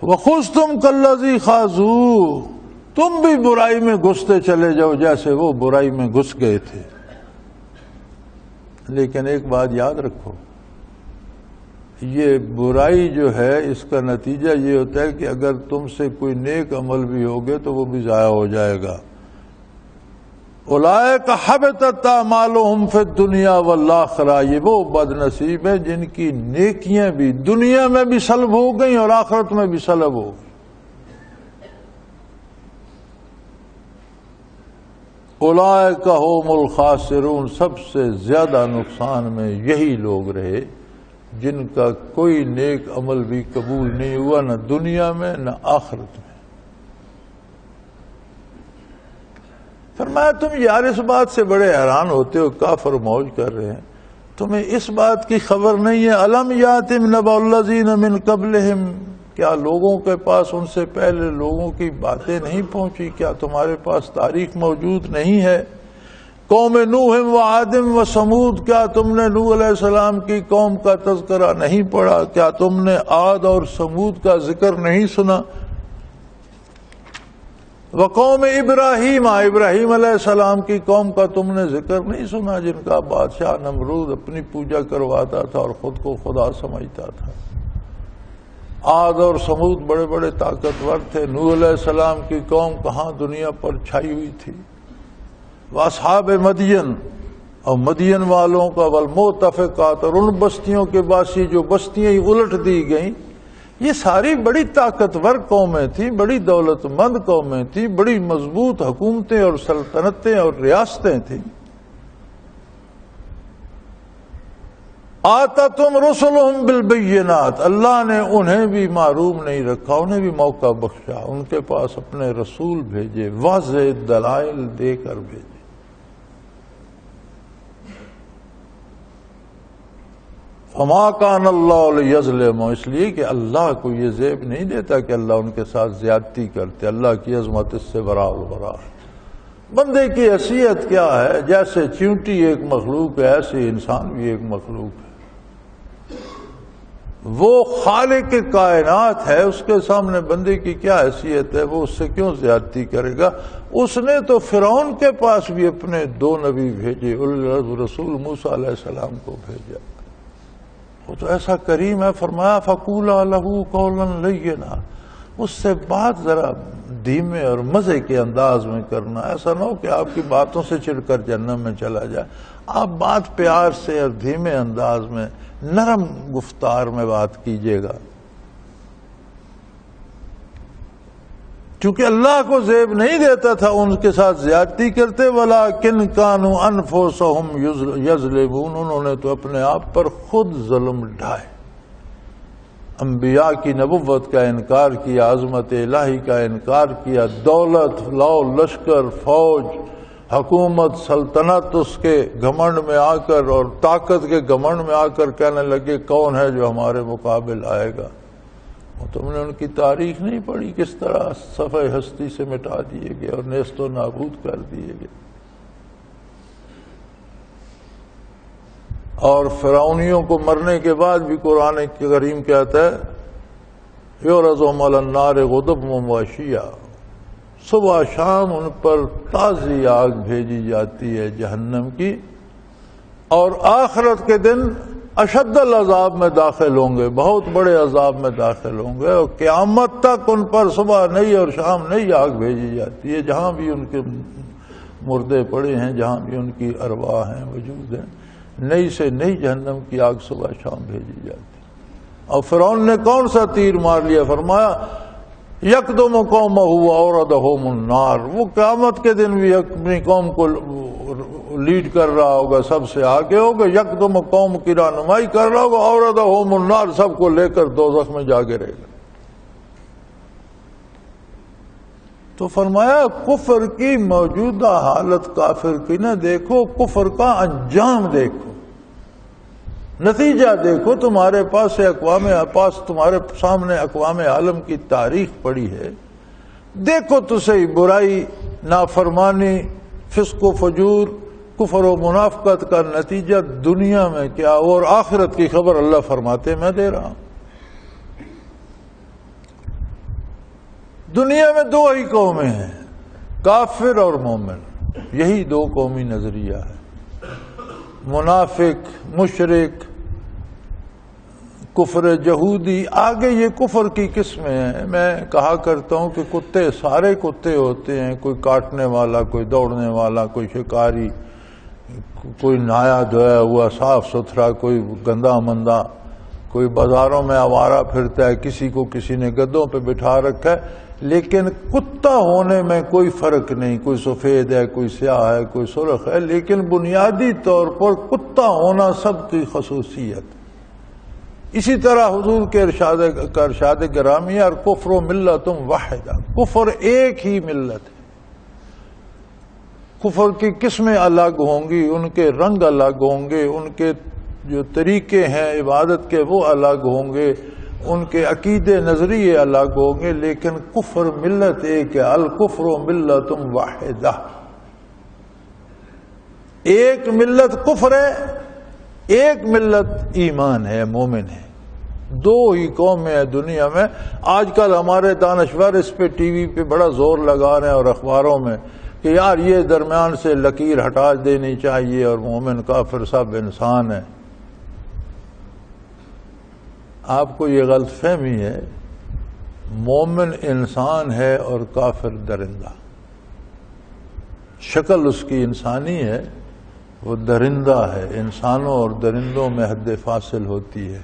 وَخُذْتُمْ كَالَّذِي خَاضُوا، تم بھی برائی میں گھستے چلے جاؤ جیسے وہ برائی میں گھس گئے تھے۔ لیکن ایک بات یاد رکھو، یہ برائی جو ہے اس کا نتیجہ یہ ہوتا ہے کہ اگر تم سے کوئی نیک عمل بھی ہوگے تو وہ بھی ضائع ہو جائے گا۔ اولئک حبطت اعمالهم فی الدنیا والآخرہ، یہ وہ بد نصیب ہے جن کی نیکیاں بھی دنیا میں بھی سلب ہو گئیں اور آخرت میں بھی سلب ہو گئی۔ اولئک هم الخاسرون، سب سے زیادہ نقصان میں یہی لوگ رہے جن کا کوئی نیک عمل بھی قبول نہیں ہوا، نہ دنیا میں نہ آخرت میں۔ فرمایا تم یار اس بات سے بڑے حیران ہوتے ہو، کافر موج کر رہے ہیں، تمہیں اس بات کی خبر نہیں ہے؟ الم یاتم نبأ الذین من قبلہم، کیا لوگوں کے پاس ان سے پہلے لوگوں کی باتیں نہیں پہنچی؟ کیا تمہارے پاس تاریخ موجود نہیں ہے؟ قوم نوح و عاد و ثمود، کیا تم نے نوح علیہ السلام کی قوم کا تذکرہ نہیں پڑھا؟ کیا تم نے عاد اور ثمود کا ذکر نہیں سنا؟ وقوم ابراہیم، ابراہیم علیہ السلام کی قوم کا تم نے ذکر نہیں سنا، جن کا بادشاہ نمرود اپنی پوجا کرواتا تھا اور خود کو خدا سمجھتا تھا۔ عاد اور ثمود بڑے بڑے طاقتور تھے، نوح علیہ السلام کی قوم کہاں دنیا پر چھائی ہوئی تھی۔ واصحاب مدین، اور مدین والوں کا، والمؤتفقات، اور ان بستیوں کے باسی جو بستیاں ہی الٹ دی گئیں، یہ ساری بڑی طاقتور قومیں تھیں، بڑی دولت مند قومیں تھیں، بڑی مضبوط حکومتیں اور سلطنتیں اور ریاستیں تھیں۔ آتتم رسلہم بالبینات، اللہ نے انہیں بھی محروم نہیں رکھا، انہیں بھی موقع بخشا، ان کے پاس اپنے رسول بھیجے، واضح دلائل دے کر بھیجے۔ فما کان اللہ لیظلم، اس لیے کہ اللہ کو یہ زیب نہیں دیتا کہ اللہ ان کے ساتھ زیادتی کرتے، اللہ کی عظمت اس سے برا البرا۔ بندے کی حیثیت کیا ہے؟ جیسے چیونٹی ایک مخلوق ہے ایسے انسان بھی ایک مخلوق ہے، وہ خالق کائنات ہے، اس کے سامنے بندے کی کیا حیثیت ہے؟ وہ اس سے کیوں زیادتی کرے گا؟ اس نے تو فرعون کے پاس بھی اپنے 2 نبی بھیجے، رسول موسیٰ علیہ السلام کو بھیجا، وہ تو ایسا کریم ہے، فرمایا فَقُولَا لَهُ قَوْلًا لَيِّنًا، اس سے بات ذرا دھیمے اور مزے کے انداز میں کرنا، ایسا نہ ہو کہ آپ کی باتوں سے چڑھ کر جہنم میں چلا جائے، آپ بات پیار سے اور دھیمے انداز میں نرم گفتار میں بات کیجیے گا، چونکہ اللہ کو زیب نہیں دیتا تھا ان کے ساتھ زیادتی کرتے، وَلَٰكِنْ كَانُوا أَنفُسَهُمْ يَظْلِمُونَ، انہوں نے تو اپنے آپ پر خود ظلم ڈھائے، انبیاء کی نبوت کا انکار کیا، عظمت الہی کا انکار کیا، دولت، لاؤ لشکر، فوج، حکومت، سلطنت اس کے گھمنڈ میں آ کر اور طاقت کے گھمنڈ میں آ کر کہنے لگے کون ہے جو ہمارے مقابل آئے گا؟ تم نے ان کی تاریخ نہیں پڑھی، کس طرح صفحہ ہستی سے مٹا دیے گئے اور نیست و نابود کر دیے گئے۔ اور فرعونیوں کو مرنے کے بعد بھی قرآن کریم کہتا ہے یعرضون علی النار غدوا وعشیا، صبح شام ان پر تازی آگ بھیجی جاتی ہے جہنم کی، اور آخرت کے دن اشد العذاب میں داخل ہوں گے، بہت بڑے عذاب میں داخل ہوں گے، اور قیامت تک ان پر صبح نئی اور شام نئی آگ بھیجی جاتی ہے، جہاں بھی ان کے مردے پڑے ہیں، جہاں بھی ان کی ارواح ہیں وجود ہیں، نئی سے نئی جہنم کی آگ صبح شام بھیجی جاتی۔ اور فرعون نے کون سا تیر مار لیا؟ فرمایا یقدم قومہ واوردہم النار، وہ قیامت کے دن بھی اپنی قوم کو لیڈ کر رہا ہوگا، سب سے آگے ہوگا، یقدم قوم کی رہنمائی کر رہا ہوگا، اوردہم النار، سب کو لے کر دوزخ میں جا گرے گا۔ تو فرمایا کفر کی موجودہ حالت کافر کی نہ دیکھو، کفر کا انجام دیکھو، نتیجہ دیکھو۔ تمہارے تمہارے سامنے اقوام عالم کی تاریخ پڑی ہے، دیکھو تو صحیح، برائی، نافرمانی، فسق و فجور، کفر و منافقت کا نتیجہ دنیا میں کیا، اور آخرت کی خبر اللہ فرماتے میں دے رہا ہوں۔ دنیا میں 2 ہی قومیں ہیں، کافر اور مومن، یہی 2 قومی نظریہ ہے۔ منافق، مشرک، کفر جہودی، آگے یہ کفر کی قسمیں ہیں۔ میں کہا کرتا ہوں کہ کتے سارے کتے ہوتے ہیں، کوئی کاٹنے والا، کوئی دوڑنے والا، کوئی شکاری، کوئی نایا دھویا ہوا صاف ستھرا، کوئی گندا مندہ، کوئی بازاروں میں آوارہ پھرتا ہے، کسی کو کسی نے گدوں پہ بٹھا رکھا ہے، لیکن کتا ہونے میں کوئی فرق نہیں، کوئی سفید ہے، کوئی سیاہ ہے، کوئی سرخ ہے، لیکن بنیادی طور پر کتا ہونا سب کی خصوصیت۔ اسی طرح حضور کے ارشاد گرامی اور کفر ملت واحدہ، کفر ایک ہی ملت ہے۔ کفر کی قسمیں الگ ہوں گی، ان کے رنگ الگ ہوں گے، ان کے جو طریقے ہیں عبادت کے وہ الگ ہوں گے، ان کے عقیدے نظریے الگ ہوں گے، لیکن کفر ملت ایک ہے۔ الکفر ملت واحدہ، ایک ملت کفر ہے، ایک ملت ایمان ہے، مومن ہے۔ 2 ہی قومیں ہیں دنیا میں۔ آج کل ہمارے دانشور اس پہ ٹی وی پہ بڑا زور لگا رہے ہیں اور اخباروں میں کہ یار یہ درمیان سے لکیر ہٹا دینی چاہیے اور مومن کافر سب انسان ہیں۔ آپ کو یہ غلط فہمی ہے، مومن انسان ہے اور کافر درندہ۔ شکل اس کی انسانی ہے، وہ درندہ ہے، انسانوں اور درندوں میں حد فاصل ہوتی ہے۔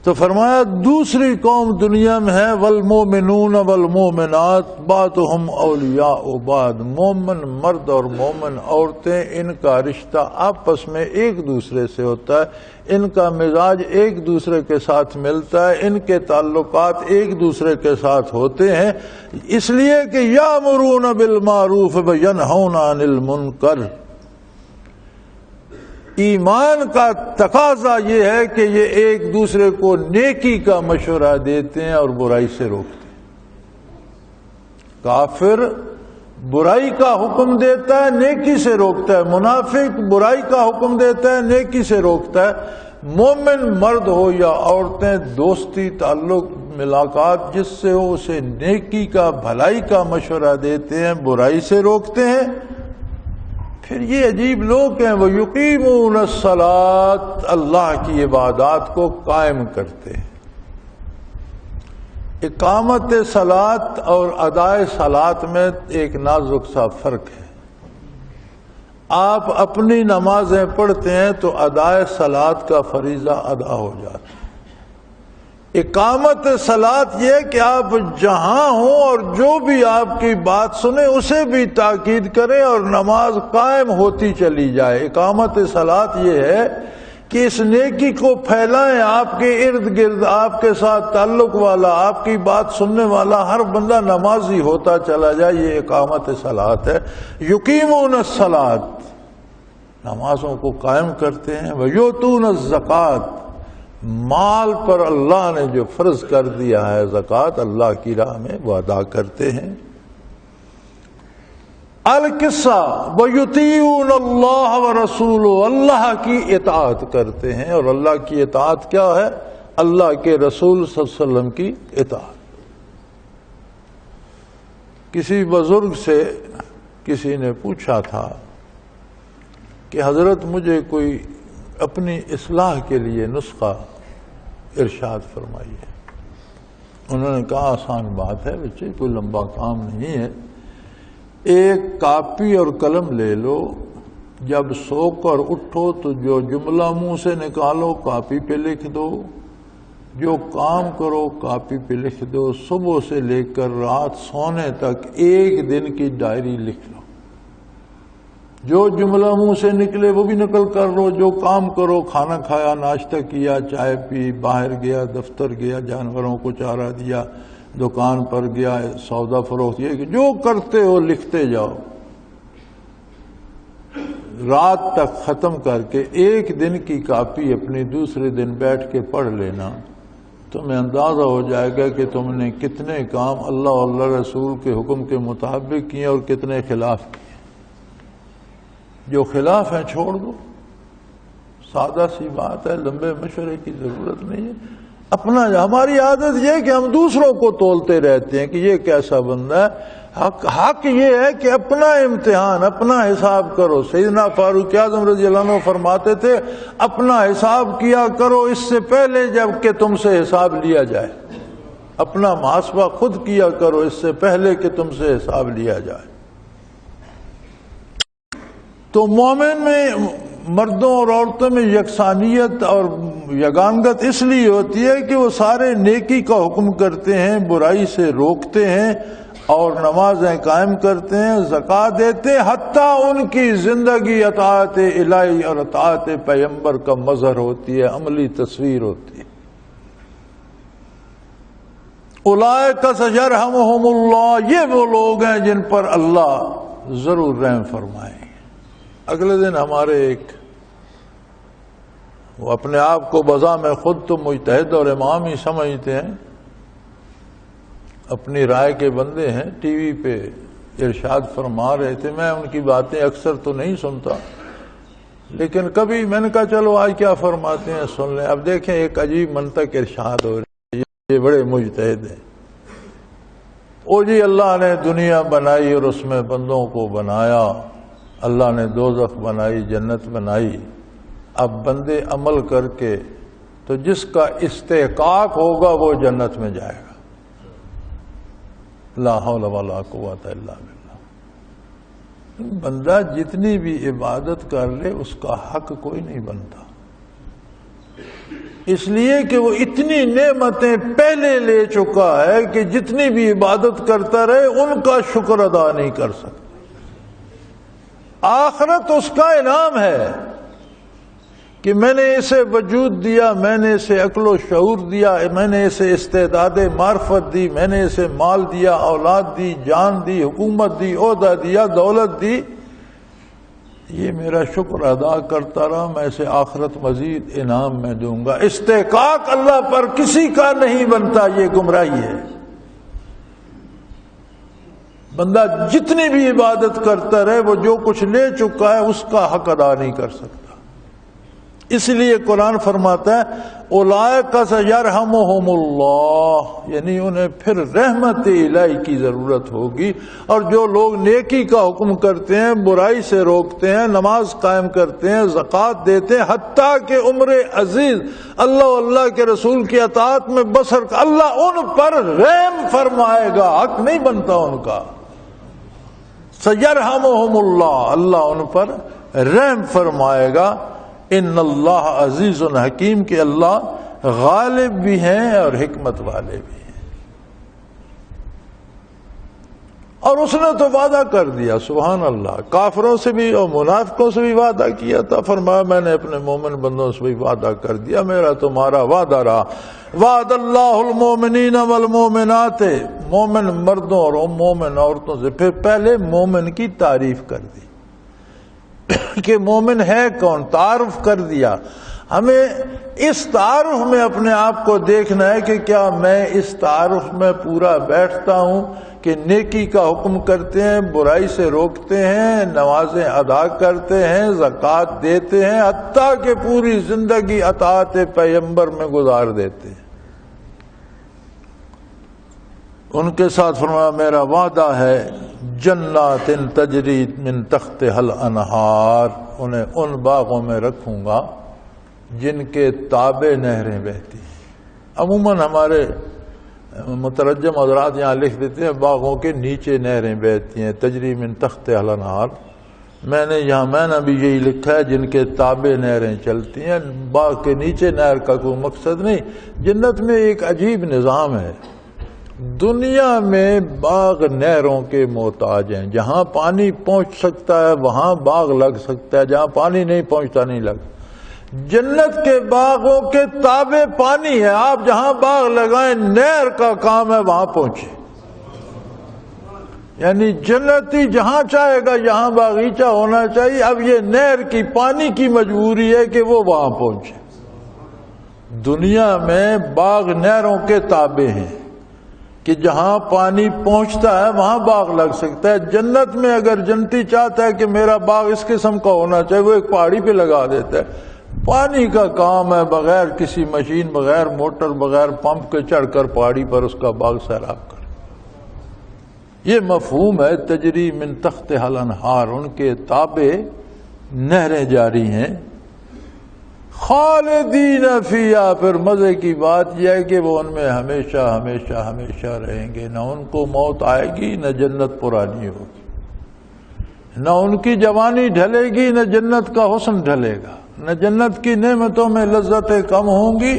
تو فرمایا دوسری قوم دنیا میں ہے والمومنون والمومنات بعضهم اولیاء بعض، مومن مرد اور مومن عورتیں ان کا رشتہ آپس میں ایک دوسرے سے ہوتا ہے، ان کا مزاج ایک دوسرے کے ساتھ ملتا ہے، ان کے تعلقات ایک دوسرے کے ساتھ ہوتے ہیں، اس لیے کہ یامرون بالمعروف وینہون عن المنکر۔ ایمان کا تقاضا یہ ہے کہ یہ ایک دوسرے کو نیکی کا مشورہ دیتے ہیں اور برائی سے روکتے ہیں۔ کافر برائی کا حکم دیتا ہے، نیکی سے روکتا ہے، منافق برائی کا حکم دیتا ہے، نیکی سے روکتا ہے۔ مومن مرد ہو یا عورتیں دوستی تعلق ملاقات جس سے ہو اسے نیکی کا بھلائی کا مشورہ دیتے ہیں، برائی سے روکتے ہیں۔ پھر یہ عجیب لوگ ہیں، وہ یقیمون الصلاۃ، اللہ کی عبادات کو قائم کرتے ہیں۔ اقامت صلاۃ اور ادائے صلاۃ میں ایک نازک سا فرق ہے۔ آپ اپنی نمازیں پڑھتے ہیں تو ادائے صلاۃ کا فریضہ ادا ہو جاتا ہے۔ اقامت صلاۃ یہ کہ آپ جہاں ہوں اور جو بھی آپ کی بات سنیں اسے بھی تاکید کریں اور نماز قائم ہوتی چلی جائے۔ اقامت صلاۃ یہ ہے کہ اس نیکی کو پھیلائیں، آپ کے ارد گرد آپ کے ساتھ تعلق والا، آپ کی بات سننے والا ہر بندہ نمازی ہوتا چلا جائے، یہ اقامت صلاۃ ہے۔ یقیمون الصلاۃ، نمازوں کو قائم کرتے ہیں۔ ویؤتون الزکوٰۃ، مال پر اللہ نے جو فرض کر دیا ہے زکوٰۃ اللہ کی راہ میں وہ ادا کرتے ہیں۔ القصہ ویطیعون اللہ ورسولہ، اللہ کی اطاعت کرتے ہیں، اور اللہ کی اطاعت کیا ہے؟ اللہ کے رسول صلی اللہ علیہ وسلم کی اطاعت۔ کسی بزرگ سے کسی نے پوچھا تھا کہ حضرت مجھے کوئی اپنی اصلاح کے لیے نسخہ ارشاد فرمائیے۔ انہوں نے کہا آسان بات ہے بچے، کوئی لمبا کام نہیں ہے، ایک کاپی اور قلم لے لو، جب سو کر اٹھو تو جو جملہ منہ سے نکالو کاپی پہ لکھ دو، جو کام کرو کاپی پہ لکھ دو، صبح سے لے کر رات سونے تک ایک دن کی ڈائری لکھ لو، جو جملہ منہ سے نکلے وہ بھی نقل کر لو، جو کام کرو، کھانا کھایا، ناشتہ کیا، چائے پی، باہر گیا، دفتر گیا، جانوروں کو چارہ دیا، دکان پر گیا، سودا فروخت، یہ کہ جو کرتے ہو لکھتے جاؤ، رات تک ختم کر کے ایک دن کی کاپی اپنی دوسرے دن بیٹھ کے پڑھ لینا، تمہیں اندازہ ہو جائے گا کہ تم نے کتنے کام اللہ اور اللہ رسول کے حکم کے مطابق کیے اور کتنے خلاف کیے۔ جو خلاف ہیں چھوڑ دو، سادہ سی بات ہے، لمبے مشورے کی ضرورت نہیں ہے۔ اپنا ہماری عادت یہ ہے کہ ہم دوسروں کو تولتے رہتے ہیں کہ یہ کیسا بندہ ہے۔ حق یہ ہے کہ اپنا امتحان، اپنا حساب کرو۔ سیدنا فاروق اعظم رضی اللہ عنہ فرماتے تھے اپنا حساب کیا کرو اس سے پہلے جب کہ تم سے حساب لیا جائے، اپنا محاسبہ خود کیا کرو اس سے پہلے کہ تم سے حساب لیا جائے۔ تو مومن میں مردوں اور عورتوں میں یکسانیت اور یگانگت اس لیے ہوتی ہے کہ وہ سارے نیکی کا حکم کرتے ہیں، برائی سے روکتے ہیں اور نمازیں قائم کرتے ہیں، زکوٰۃ دیتے ہیں، حتیٰ ان کی زندگی اطاعت الہی اور اطاعت پیغمبر کا مظہر ہوتی ہے، عملی تصویر ہوتی ہے۔ اولئک سیرحمہم اللہ، یہ وہ لوگ ہیں جن پر اللہ ضرور رحم فرمائے۔ اگلے دن ہمارے ایک وہ اپنے آپ کو بذام خود تو مجتہد اور امام ہی سمجھتے ہیں، اپنی رائے کے بندے ہیں، ٹی وی پہ ارشاد فرما رہے تھے۔ میں ان کی باتیں اکثر تو نہیں سنتا، لیکن کبھی میں نے کہا چلو آج کیا فرماتے ہیں سن لیں۔ اب دیکھیں ایک عجیب منطق ارشاد ہو رہی ہے، یہ بڑے مجتہد ہیں۔ او جی اللہ نے دنیا بنائی اور اس میں بندوں کو بنایا، اللہ نے دوزخ بنائی، جنت بنائی، اب بندے عمل کر کے تو جس کا استحقاق ہوگا وہ جنت میں جائے گا۔ لا حول ولا قوت الا باللہ۔ بندہ جتنی بھی عبادت کر لے اس کا حق کوئی نہیں بنتا۔ اس لیے کہ وہ اتنی نعمتیں پہلے لے چکا ہے کہ جتنی بھی عبادت کرتا رہے ان کا شکر ادا نہیں کر سکتا۔ آخرت اس کا انعام ہے کہ میں نے اسے وجود دیا، میں نے اسے عقل و شعور دیا، میں نے اسے استعداد معرفت دی، میں نے اسے مال دیا، اولاد دی، جان دی، حکومت دی، عہدہ دیا، دولت دی، یہ میرا شکر ادا کرتا رہا، میں اسے آخرت مزید انعام میں دوں گا۔ استحقاق اللہ پر کسی کا نہیں بنتا، یہ گمراہی ہے۔ بندہ جتنی بھی عبادت کرتا رہے وہ جو کچھ لے چکا ہے اس کا حق ادا نہیں کر سکتا۔ اس لیے قرآن فرماتا ہے اولئک سیرحمہم اللہ، یعنی انہیں پھر رحمت الہی کی ضرورت ہوگی۔ اور جو لوگ نیکی کا حکم کرتے ہیں، برائی سے روکتے ہیں، نماز قائم کرتے ہیں، زکوٰۃ دیتے ہیں، حتیٰ کہ عمر عزیز اللہ و اللہ کے رسول کی اطاعت میں بسر، اللہ ان پر رحم فرمائے گا، حق نہیں بنتا ان کا۔ سیرحمہم اللہ، اللہ ان پر رحم فرمائے گا۔ ان اللہ عزیز حکیم، کہ اللہ غالب بھی ہیں اور حکمت والے بھی ہیں۔ اور اس نے تو وعدہ کر دیا، سبحان اللہ، کافروں سے بھی اور منافقوں سے بھی وعدہ کیا تھا، فرمایا میں نے اپنے مومن بندوں سے بھی وعدہ کر دیا، میرا تمہارا وعدہ رہا۔ وعد اللہ المومنین والمومنات، مومن مردوں اور مومن عورتوں سے، پھر پہلے مومن کی تعریف کر دی کہ مومن ہے کون، تعارف کر دیا۔ ہمیں اس تعارف میں اپنے آپ کو دیکھنا ہے کہ کیا میں اس تعارف میں پورا بیٹھتا ہوں کہ نیکی کا حکم کرتے ہیں، برائی سے روکتے ہیں، نمازیں ادا کرتے ہیں، زکوٰۃ دیتے ہیں، حتیٰ کہ پوری زندگی اطاعت پیغمبر میں گزار دیتے ہیں۔ ان کے ساتھ فرمایا میرا وعدہ ہے جنات تجری من تحتہا الانہار، انہیں ان باغوں میں رکھوں گا جن کے تابع نہریں بہتی ہیں۔ عموماً ہمارے مترجم حضرات یہاں لکھ دیتے ہیں باغوں کے نیچے نہریں بہتی ہیں، تجری من تحتہا الانہار۔ میں نے یہاں معنی بھی یہی لکھا ہے جن کے تابع نہریں چلتی ہیں، باغ کے نیچے نہر کا کوئی مقصد نہیں۔ جنت میں ایک عجیب نظام ہے، دنیا میں باغ نہروں کے محتاج ہیں، جہاں پانی پہنچ سکتا ہے وہاں باغ لگ سکتا ہے، جہاں پانی نہیں پہنچتا نہیں لگ۔ جنت کے باغوں کے تابع پانی ہے، آپ جہاں باغ لگائیں نہر کا کام ہے وہاں پہنچے۔ یعنی جنتی جہاں چاہے گا یہاں باغیچہ ہونا چاہیے، اب یہ نہر کی پانی کی مجبوری ہے کہ وہ وہاں پہنچے۔ دنیا میں باغ نہروں کے تابع ہیں کہ جہاں پانی پہنچتا ہے وہاں باغ لگ سکتا ہے۔ جنت میں اگر جنتی چاہتا ہے کہ میرا باغ اس قسم کا ہونا چاہیے، وہ ایک پہاڑی پہ لگا دیتا ہے۔ پانی کا کام ہے، بغیر کسی مشین، بغیر موٹر، بغیر پمپ کے چڑھ کر پہاڑی پر اس کا باغ سیراب کر۔ یہ مفہوم ہے تجری من تحتہا الانہار، ان کے تابع نہریں جاری ہیں۔ خالدین فیہا، پھر مزے کی بات یہ ہے کہ وہ ان میں ہمیشہ ہمیشہ ہمیشہ رہیں گے، نہ ان کو موت آئے گی نہ جنت پرانی ہوگی، نہ ان کی جوانی ڈھلے گی نہ جنت کا حسن ڈھلے گا، نہ جنت کی نعمتوں میں لذتیں کم ہوں گی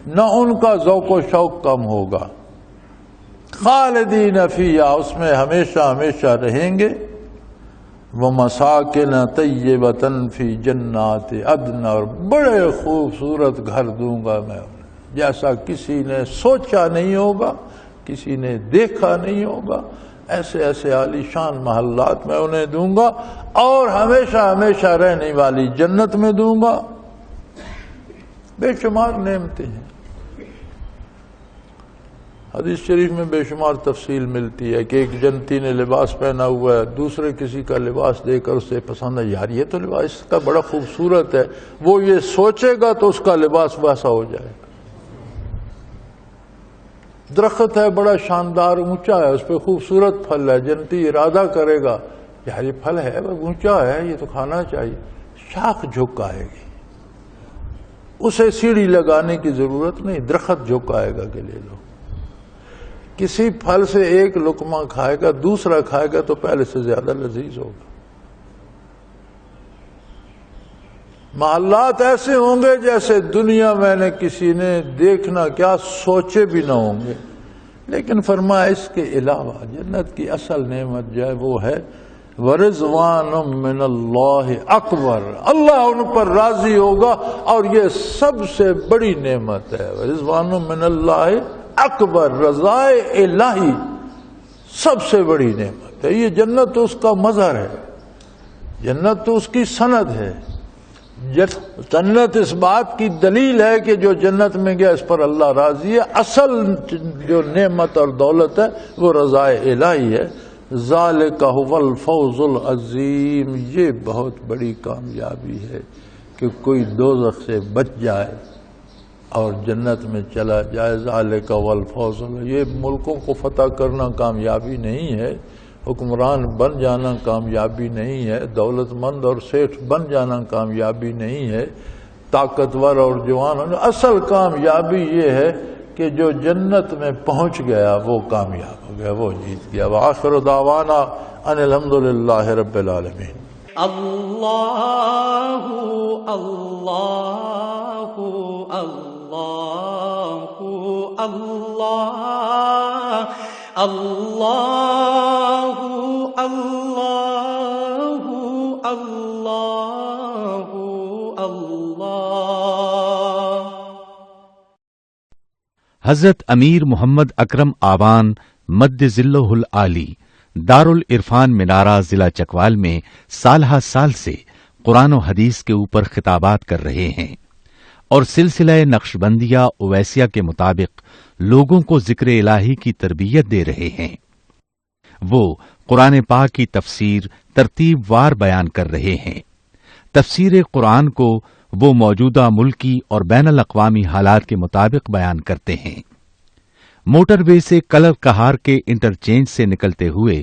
نہ ان کا ذوق و شوق کم ہوگا۔ خالدین فیہا، اس میں ہمیشہ ہمیشہ رہیں گے۔ وَمَسَاكِنَ طَيِّبَةً فِي جَنَّاتِ عَدْنٍ، اور بڑے خوبصورت گھر دوں گا میں انہیں، جیسا کسی نے سوچا نہیں ہوگا، کسی نے دیکھا نہیں ہوگا، ایسے ایسے عالی شان محلات میں انہیں دوں گا، اور ہمیشہ ہمیشہ رہنے والی جنت میں دوں گا۔ بے شمار نعمتیں ہیں۔ حدیث شریف میں بے شمار تفصیل ملتی ہے کہ ایک جنتی نے لباس پہنا ہوا ہے، دوسرے کسی کا لباس دے کر اسے پسند ہے، یار یہ تو لباس اس کا بڑا خوبصورت ہے، وہ یہ سوچے گا تو اس کا لباس ویسا ہو جائے گا۔ درخت ہے بڑا شاندار اونچا ہے، اس پہ خوبصورت پھل ہے، جنتی ارادہ کرے گا یار یہ پھل ہے اونچا ہے یہ تو کھانا چاہیے، شاخ جھک آئے گی، اسے سیڑھی لگانے کی ضرورت نہیں، درخت جھک آئے گا کہ لے لو۔ کسی پھل سے ایک لقمہ کھائے گا، دوسرا کھائے گا تو پہلے سے زیادہ لذیذ ہوگا۔ محلات ایسے ہوں گے جیسے دنیا میں نے کسی نے دیکھنا کیا سوچے بھی نہ ہوں گے. لیکن فرمایا اس کے علاوہ جنت کی اصل نعمت جو ہے وہ ہے وَرِضْوَانٌ مِّنَ اللَّهِ اکبر. اللہ ان پر راضی ہوگا اور یہ سب سے بڑی نعمت ہے. وَرِضْوَانٌ مِّنَ اللَّهِ اکبر، رضائے الہی سب سے بڑی نعمت ہے. یہ جنت تو اس کا مظہر ہے، جنت تو اس کی سند ہے. جنت اس بات کی دلیل ہے کہ جو جنت میں گیا اس پر اللہ راضی ہے. اصل جو نعمت اور دولت ہے وہ رضائے الہی ہے. ذالک هو الفوز العظیم. یہ بہت بڑی کامیابی ہے کہ کوئی دوزخ سے بچ جائے اور جنت میں چلا جائے. ذالک هو الفوز. یہ ملکوں کو فتح کرنا کامیابی نہیں ہے، حکمران بن جانا کامیابی نہیں ہے، دولت مند اور سیٹھ بن جانا کامیابی نہیں ہے، طاقتور اور جوان. اصل کامیابی یہ ہے کہ جو جنت میں پہنچ گیا وہ کامیاب ہو گیا، وہ جیت گیا. وآخر دعوانا ان الحمدللہ رب العالمین. اللہ اللہ اللہ اللہ اللہ اللہ اللہ اللہ. حضرت امیر محمد اکرم آوان مد ظلہ العالی دارالعرفان منارہ ضلع چکوال میں سالہ سال سے قرآن و حدیث کے اوپر خطابات کر رہے ہیں اور سلسلہ نقشبندیہ اویسیہ کے مطابق لوگوں کو ذکر الہی کی تربیت دے رہے ہیں. وہ قرآن پاک کی تفسیر ترتیب وار بیان کر رہے ہیں. تفسیر قرآن کو وہ موجودہ ملکی اور بین الاقوامی حالات کے مطابق بیان کرتے ہیں. موٹر وے سے کلر کہار کے انٹرچینج سے نکلتے ہوئے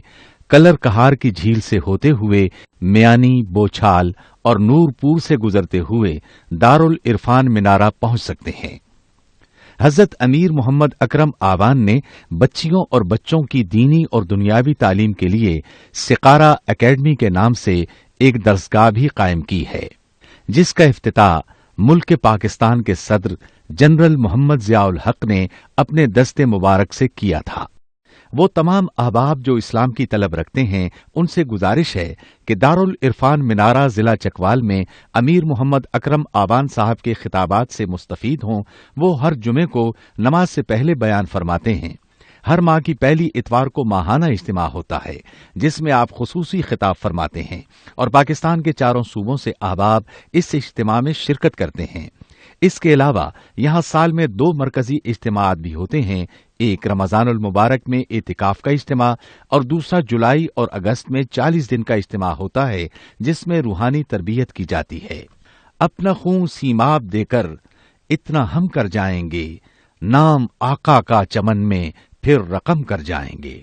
کلر کہار کی جھیل سے ہوتے ہوئے میانی، بوچھال اور نور پور سے گزرتے ہوئے دارالعرفان منارہ پہنچ سکتے ہیں. حضرت امیر محمد اکرم آوان نے بچیوں اور بچوں کی دینی اور دنیاوی تعلیم کے لیے سقارہ اکیڈمی کے نام سے ایک درسگاہ بھی قائم کی ہے، جس کا افتتاح ملک پاکستان کے صدر جنرل محمد ضیاء الحق نے اپنے دست مبارک سے کیا تھا. وہ تمام احباب جو اسلام کی طلب رکھتے ہیں ان سے گزارش ہے کہ دارالعرفان منارہ ضلع چکوال میں امیر محمد اکرم آوان صاحب کے خطابات سے مستفید ہوں. وہ ہر جمعے کو نماز سے پہلے بیان فرماتے ہیں. ہر ماہ کی پہلی اتوار کو ماہانہ اجتماع ہوتا ہے جس میں آپ خصوصی خطاب فرماتے ہیں اور پاکستان کے چاروں صوبوں سے احباب اس اجتماع میں شرکت کرتے ہیں. اس کے علاوہ یہاں سال میں 2 مرکزی اجتماعات بھی ہوتے ہیں. ایک رمضان المبارک میں اعتکاف کا اجتماع اور دوسرا جولائی اور اگست میں 40 دن کا اجتماع ہوتا ہے جس میں روحانی تربیت کی جاتی ہے. اپنا خون سیماب دے کر اتنا ہم کر جائیں گے، نام آقا کا چمن میں پھر رقم کر جائیں گے.